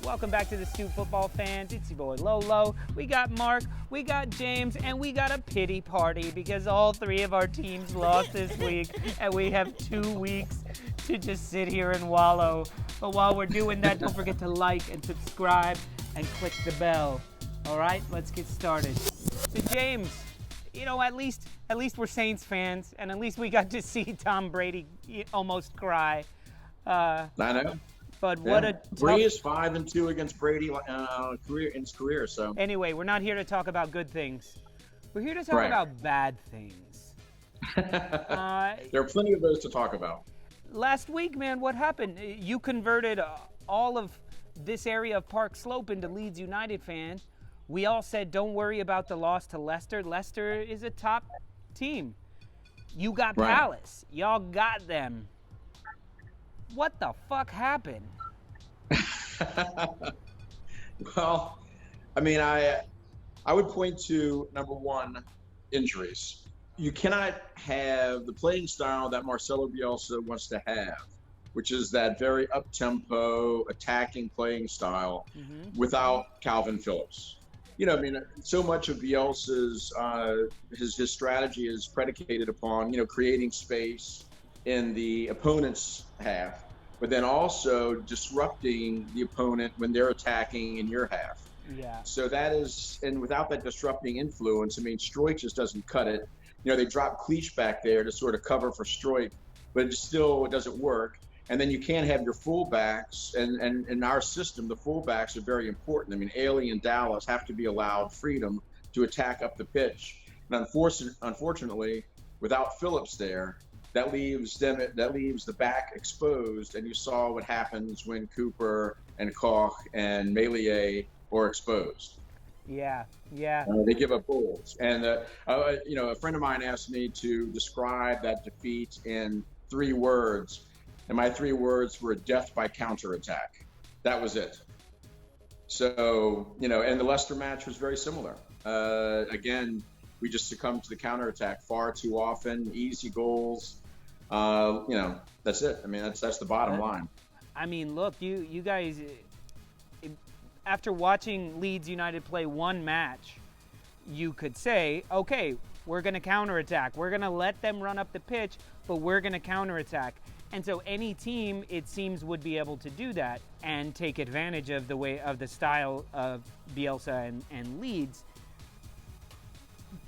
Welcome back to the Stoop Football Fans. It's your boy Lolo. We got Mark, we got James, and we got a pity party because all three of our teams lost this week, and we have 2 weeks to just sit here and wallow. But while we're doing that, don't forget to like and subscribe and click the bell. All right, let's get started. So James, at least we're Saints fans, and at least we got to see Tom Brady almost cry. I know. But what a Brady is 5-2 against Brady in his career. So anyway, we're not here to talk about good things. We're here to talk about bad things. There are plenty of those to talk about. Last week, man, what happened? You converted all of this area of Park Slope into Leeds United fans. We all said, don't worry about the loss to Leicester. Leicester is a top team. You got Palace. Y'all got them. What the fuck happened? Well, I mean, I would point to, number one, injuries. You cannot have the playing style that Marcelo Bielsa wants to have, which is that very up-tempo, attacking playing style, without Calvin Phillips. So much of Bielsa's his strategy is predicated upon, creating space in the opponent's half, but then also disrupting the opponent when they're attacking in your half. Yeah. So that is, and without that disrupting influence, Stroik just doesn't cut it. They drop Cleach back there to sort of cover for Stroik, but it doesn't work. And then you can't have your fullbacks, and in our system, the fullbacks are very important. Ailey and Dallas have to be allowed freedom to attack up the pitch. And unfortunately, without Phillips there, that leaves the back exposed, and you saw what happens when Cooper and Koch and Meslier are exposed. Yeah. They give up goals. And a friend of mine asked me to describe that defeat in 3 words, and my 3 words were death by counterattack. That was it. So, and the Leicester match was very similar. Again, we just succumbed to the counterattack far too often, easy goals. That's it. That's the bottom line. Look, you guys, after watching Leeds United play one match, you could say, okay, we're going to counterattack. We're going to let them run up the pitch, but we're going to counterattack. And so any team, it seems, would be able to do that and take advantage of the style of Bielsa and Leeds.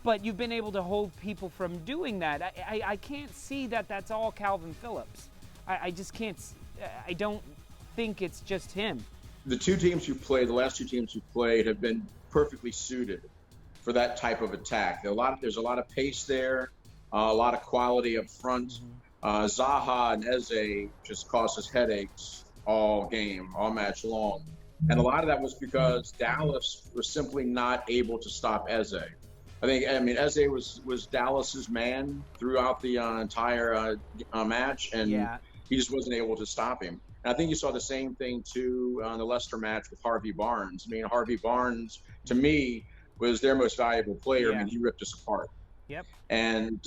But you've been able to hold people from doing that. I can't see that that's all Calvin Phillips. I just can't. I don't think it's just him. The last two teams you played have been perfectly suited for that type of attack. There's a lot of pace there, a lot of quality up front. Zaha and Eze just caused us headaches all match long. And a lot of that was because Dallas was simply not able to stop Eze. Eze was Dallas's man throughout the entire match, and he just wasn't able to stop him. And I think you saw the same thing too on the Leicester match with Harvey Barnes. Harvey Barnes, to me, was their most valuable player. Yeah. He ripped us apart. Yep. And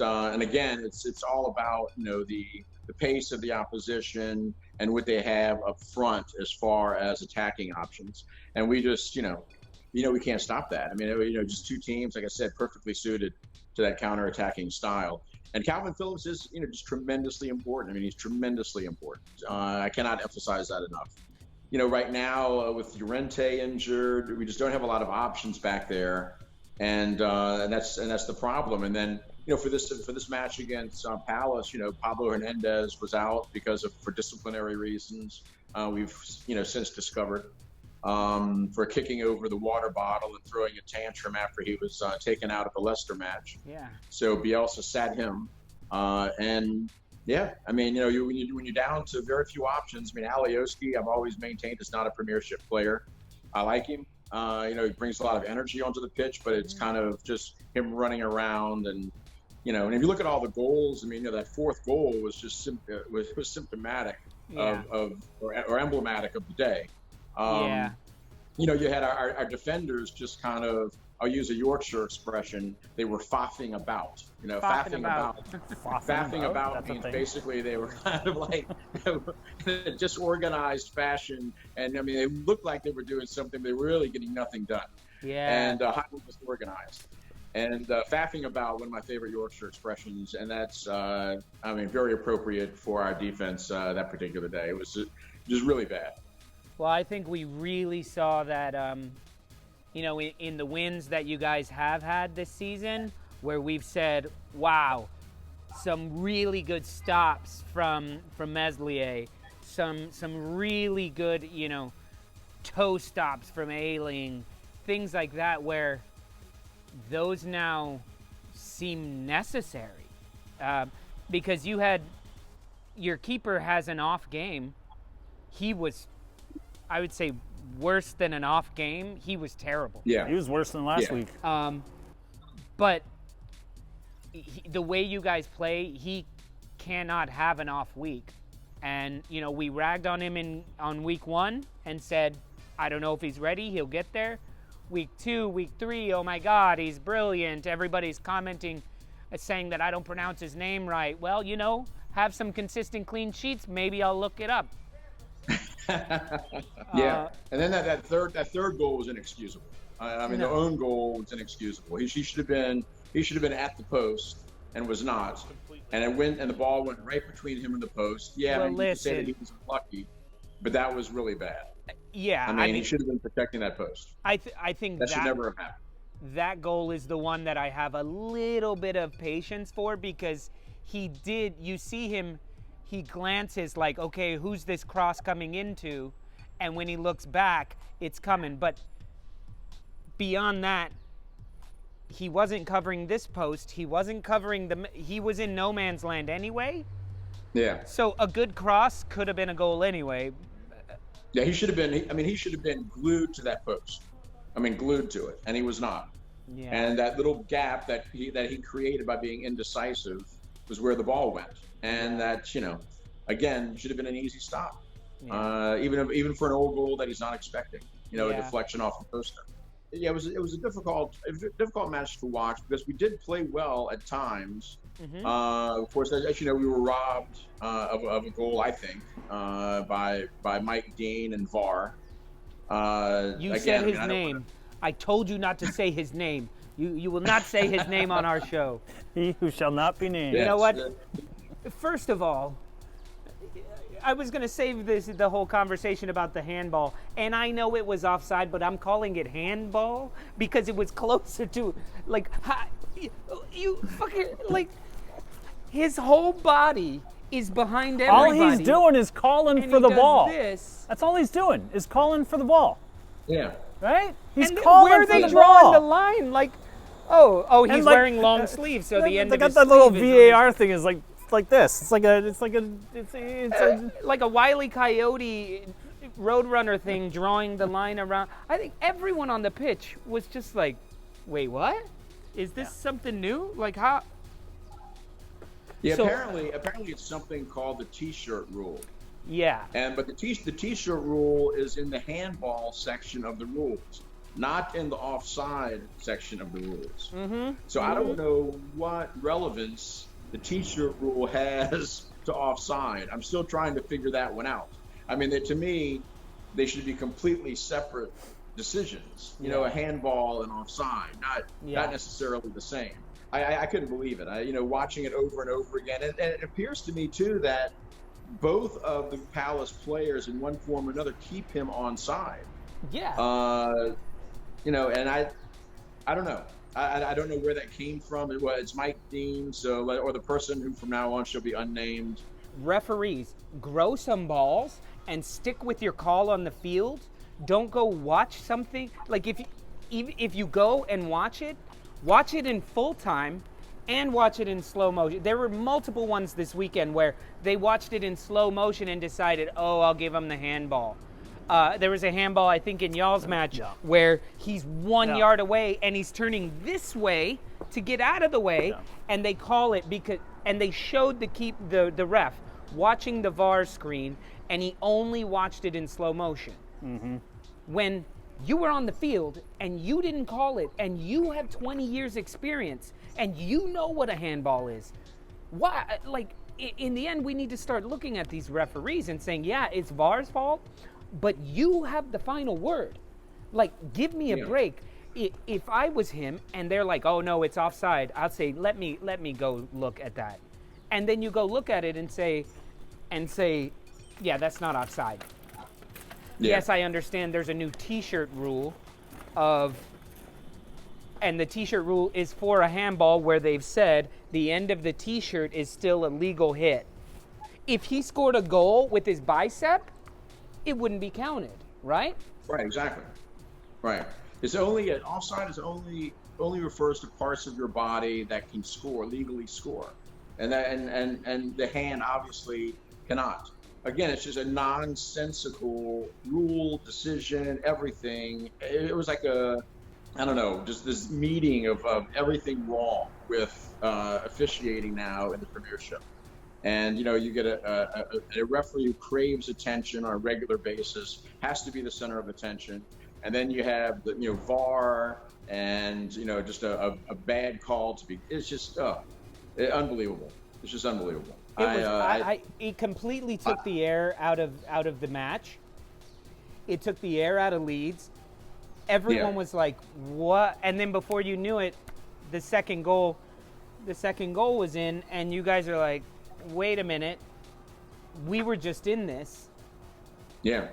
again, it's all about the pace of the opposition and what they have up front as far as attacking options. And we just we can't stop that. Just 2 teams, like I said, perfectly suited to that counter-attacking style. And Calvin Phillips is, just tremendously important. He's tremendously important. I cannot emphasize that enough. Right now with Llorente injured, we just don't have a lot of options back there, and that's the problem. And then for this match against Palace, Pablo Hernandez was out for disciplinary reasons. We've since discovered. For kicking over the water bottle and throwing a tantrum after he was taken out of the Leicester match. Yeah. So Bielsa sat him, when you're down to very few options. Alioski, I've always maintained, is not a Premiership player. I like him. He brings a lot of energy onto the pitch, but it's kind of just him running around and and if you look at all the goals, that 4th goal was just was symptomatic or emblematic of the day. You had our defenders just kind of I'll use a Yorkshire expression. They were faffing about. Faffing about. Faffing about means basically they were kind of like in a disorganized fashion, and I mean they looked like they were doing something, they were really getting nothing done. Yeah. And highly disorganized. And faffing about, one of my favorite Yorkshire expressions, and that's very appropriate for our defense that particular day. It was just really bad. Well, I think we really saw that, in the wins that you guys have had this season, where we've said, wow, some really good stops from Meslier, some really good, toe stops from Ailing, things like that, where those now seem necessary. Because your keeper has an off game. He was, I would say, worse than an off game. He was terrible. Yeah, he was worse than last week. But the way you guys play, he cannot have an off week. And, we ragged on him on week 1 and said, I don't know if he's ready. He'll get there. Week 2, week 3, oh my God, he's brilliant. Everybody's commenting, saying that I don't pronounce his name right. Well, have some consistent clean sheets. Maybe I'll look it up. Yeah, and then that third goal was inexcusable. The own goal was inexcusable. He should have been at the post and was not. And the ball went right between him and the post. Yeah, well, you could say that he was unlucky, but that was really bad. Yeah, he should have been protecting that post. I think that should never have happened. That goal is the one that I have a little bit of patience for, because you see him, he glances like, okay, who's this cross coming into? And when he looks back, it's coming. But beyond that, he wasn't covering this post. He wasn't covering he was in no man's land anyway. Yeah. So a good cross could have been a goal anyway. Yeah, he should have been. He should have been glued to that post. Glued to it, and he was not. Yeah. And that little gap that he created by being indecisive was where the ball went, and that again should have been an easy stop. Yeah. Even for an old goal that he's not expecting. A deflection off the poster. Yeah, it was a difficult match to watch, because we did play well at times. Mm-hmm. Of course, as you know, we were robbed of a goal, I think, by Mike Dean and VAR. You said his name. I told you not to say his name. You will not say his name on our show. He who shall not be named. You know what? First of all, I was going to save the whole conversation about the handball, and I know it was offside, but I'm calling it handball because it was closer to, you fucking, his whole body is behind everybody. All he's doing is calling for the ball. This. That's all he's doing, is calling for the ball. Yeah. Right? He's calling where for are the they ball. drawing the line? He's wearing long sleeves, so the end of his sleeve. They got that little is VAR thing is like this. It's like Yeah, apparently it's something called the T-shirt rule. Yeah. But the T-shirt rule is in the handball section of the rules, not in the offside section of the rules. Mm-hmm. So I don't know what relevance the T-shirt rule has to offside. I'm still trying to figure that one out. To me, they should be completely separate decisions. A handball and offside, not necessarily the same. I couldn't believe it. Watching it over and over again, and it appears to me too that both of the Palace players, in one form or another, keep him onside. Yeah. And I don't know. I don't know where that came from. It's Mike Dean, or the person who from now on shall be unnamed. Referees, grow some balls and stick with your call on the field. Don't go watch something. If you go and watch it in full time and watch it in slow motion. There were multiple ones this weekend where they watched it in slow motion and decided, I'll give him the handball. There was a handball, I think, in y'all's match where he's 1 yard away and he's turning this way to get out of the way, and they call it and they showed the ref watching the VAR screen, and he only watched it in slow motion. Mm-hmm. When You were on the field and you didn't call it, and you have 20 years experience and you know what a handball is. Why? Like, in the end, we need to start looking at these referees and saying, yeah, it's VAR's fault, but you have the final word. Like, give me a break. If I was him and they're like, oh no, it's offside, I'd say, let me go look at that. And then you go look at it and say, yeah, that's not offside. Yeah. Yes, I understand there's a new t-shirt rule and the t-shirt rule is for a handball where they've said the end of the t-shirt is still a legal hit. If he scored a goal with his bicep, it wouldn't be counted, right? Right, exactly. Right. It's offside is only refers to parts of your body that can legally score. And the hand obviously cannot. Again, it's just a nonsensical rule, decision, everything. It was like just this meeting of everything wrong with officiating now in the Premiership. And, you get a referee who craves attention on a regular basis, has to be the center of attention. And then you have the, VAR and, just a bad call it's just unbelievable. It's just unbelievable. It completely took the air out of the match. It took the air out of Leeds. Everyone was like, what? And then before you knew it, the second goal was in, and you guys are like, wait a minute, we were just in this. Yeah.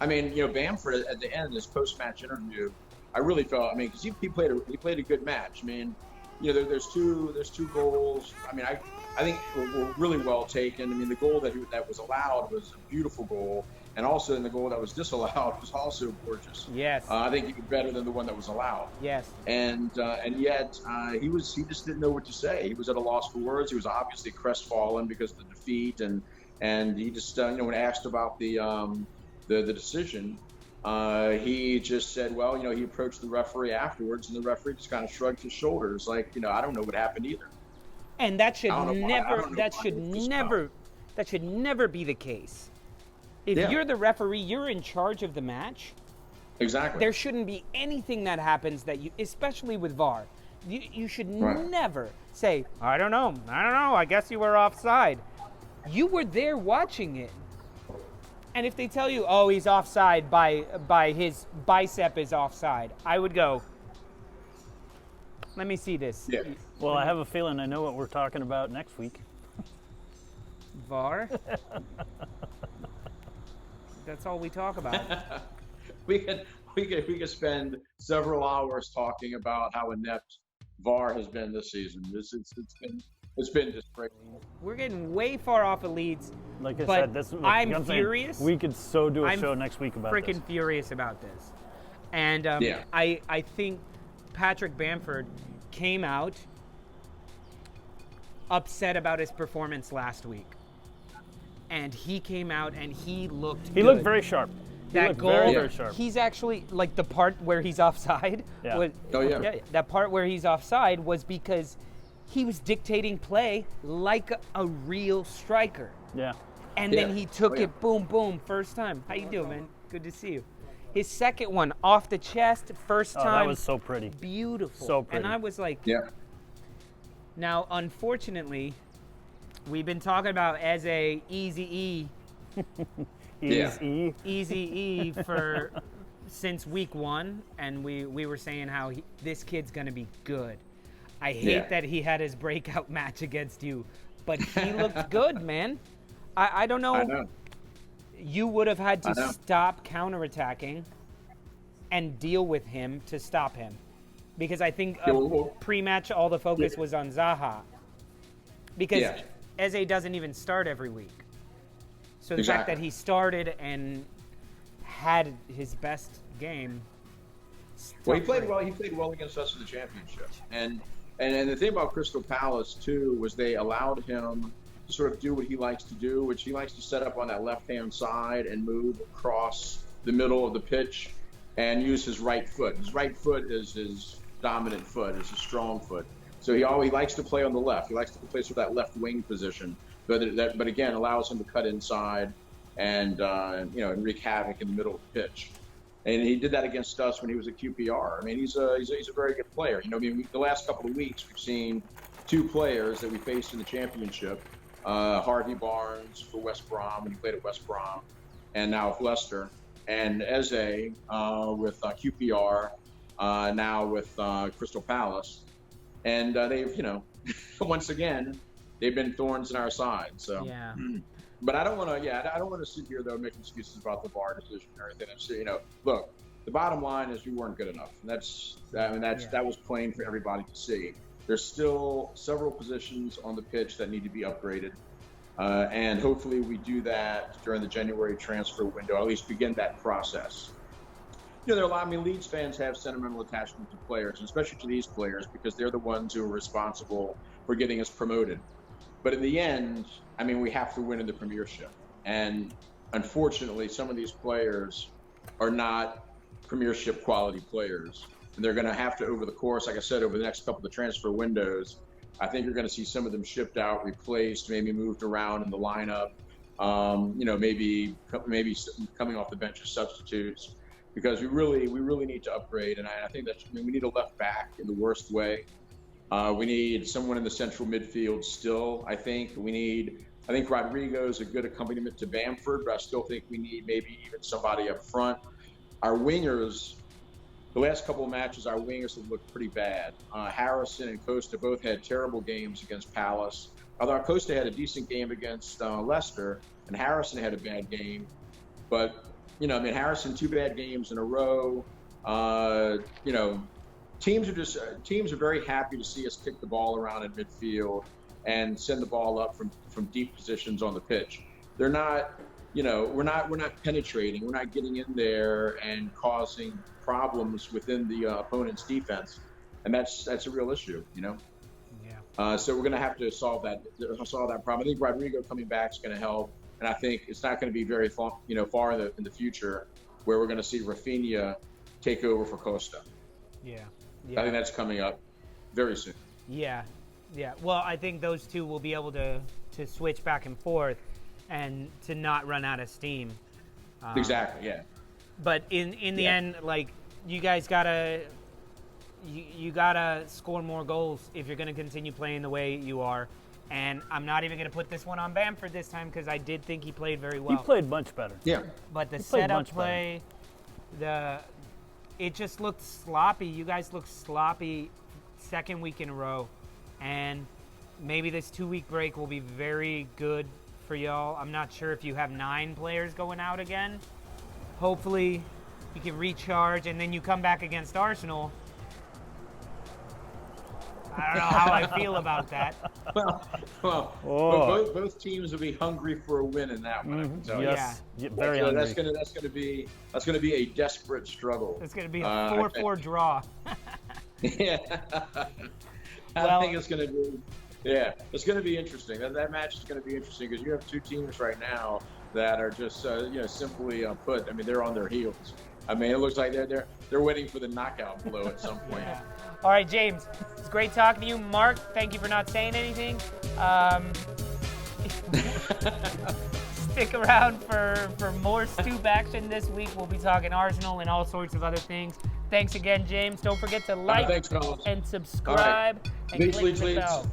I mean, Bamford at the end of this post-match interview, I really felt, because he played a good match. I mean, there's two goals. I mean, I think were really well taken. I mean, the goal that was allowed was a beautiful goal, and also in the goal that was disallowed was also gorgeous. Yes. I think even better than the one that was allowed. Yes. And yet he just didn't know what to say. He was at a loss for words. He was obviously crestfallen because of the defeat, and he just when asked about the decision, he just said, well, he approached the referee afterwards, and the referee just kind of shrugged his shoulders, like, I don't know what happened either. And that should never be the case. If you're the referee, you're in charge of the match. Exactly. There shouldn't be anything that happens that especially with VAR, you should never say, I don't know, I guess you were offside. You were there watching it. And if they tell you, oh, he's offside by his bicep is offside, I would go, let me see this. Yeah. Well, I have a feeling I know what we're talking about next week. VAR? That's all we talk about. we could spend several hours talking about how inept VAR has been this season. It's been disgraceful. We're getting way far off of Leeds. Like I said, I'm furious. We could do a show next week about this. I'm freaking furious about this. And I think Patrick Bamford came out upset about his performance last week. And he came out and he looked good. He looked very sharp. That goal, very sharp. He's actually, like, the part where he's offside. Yeah. That part where he's offside was because he was dictating play like a real striker. Yeah. And then he took it, boom, boom, first time. How you doing, man? Good to see you. His second one, off the chest, first time. That was so pretty. Beautiful. So pretty. And I was like, Now, unfortunately, we've been talking about EZE, EZE. EZE since week 1, and we were saying how this kid's going to be good. I hate that he had his breakout match against you, but he looked good, man. I don't know. I know. You would have had to stop counterattacking and deal with him to stop him. Because I think pre-match all the focus was on Zaha. Because EZE doesn't even start every week. So the fact that he started and had his best game. Well, he played well. He played well against us in the championship. And the thing about Crystal Palace too was they allowed him to sort of do what he likes to do, which he likes to set up on that left-hand side and move across the middle of the pitch and use his right foot. His right foot is his dominant foot, is his strong foot. So he likes to play on the left. He likes to play sort of that left wing position, but again allows him to cut inside and wreak havoc in the middle of the pitch. And he did that against us when he was at QPR. I mean, he's a very good player. You know, I mean, the last couple of weeks we've seen 2 players that we faced in the championship. Harvey Barnes for West Brom, when he played at West Brom, and now with Leicester, and EZE with QPR, now with Crystal Palace. And they've, you know, once again, they've been thorns in our side. So, yeah. But I don't want to. Yeah, I don't want to sit here though making excuses about the VAR decision or anything. It's, you know, look, the bottom line is we weren't good enough. And that was plain for everybody to see. There's still several positions on the pitch that need to be upgraded, and hopefully we do that during the January transfer window. At least begin that process. You know, there are a lot. I mean, Leeds fans have sentimental attachment to players, and especially to these players, because they're the ones who are responsible for getting us promoted. But in the end, I mean, we have to win in the Premiership. And unfortunately, some of these players are not Premiership quality players. And they're going to have to, over the course, like I said, over the next couple of transfer windows, I think you're going to see some of them shipped out, replaced, maybe moved around in the lineup, you know, maybe coming off the bench as substitutes, because we really need to upgrade. And I think that we need a left back in the worst way. We need someone in the central midfield still. I think Rodrigo's a good accompaniment to Bamford, but I still think we need maybe even somebody up front. Our wingers, the last couple of matches, our wingers have looked pretty bad. Harrison and Costa both had terrible games against Palace. Although Costa had a decent game against Leicester, and Harrison had a bad game. But, you know, I mean, Harrison, 2 bad games in a row. You know, teams are very happy to see us kick the ball around in midfield and send the ball up from deep positions on the pitch. They're not, you know, we're not penetrating. We're not getting in there and causing problems within the opponent's defense, and that's a real issue, you know. Yeah. So we're going to have to solve that problem. I think Rodrigo coming back is going to help, and I think it's not going to be very far in the future where we're going to see Rafinha take over for Costa. Yeah. I think that's coming up very soon. Yeah. Well, I think those two will be able to switch back and forth and to not run out of steam. Exactly, yeah. But in the end, like, you guys gotta score more goals if you're gonna continue playing the way you are. And I'm not even gonna put this one on Bamford this time because I did think he played very well. He played much better. Yeah. But the setup play, it just looked sloppy. You guys looked sloppy second week in a row. And maybe this 2-week break will be very good for y'all. I'm not sure if you have 9 players going out again. Hopefully you can recharge, and then you come back against Arsenal. I don't know how I feel about that. Well, both teams will be hungry for a win in that one. I can tell yes. you. Very hungry. That's gonna be a desperate struggle. It's gonna be a 4-4 draw. Yeah. I think it's gonna be. Yeah, it's gonna be interesting. That match is gonna be interesting because you have 2 teams right now that are just simply put. I mean, they're on their heels. I mean, it looks like they're waiting for the knockout blow at some point. Yeah. All right, James, it's great talking to you. Mark, thank you for not saying anything. Stick around for more Stoop action this week. We'll be talking Arsenal and all sorts of other things. Thanks again, James. Don't forget to like and subscribe and click the bell.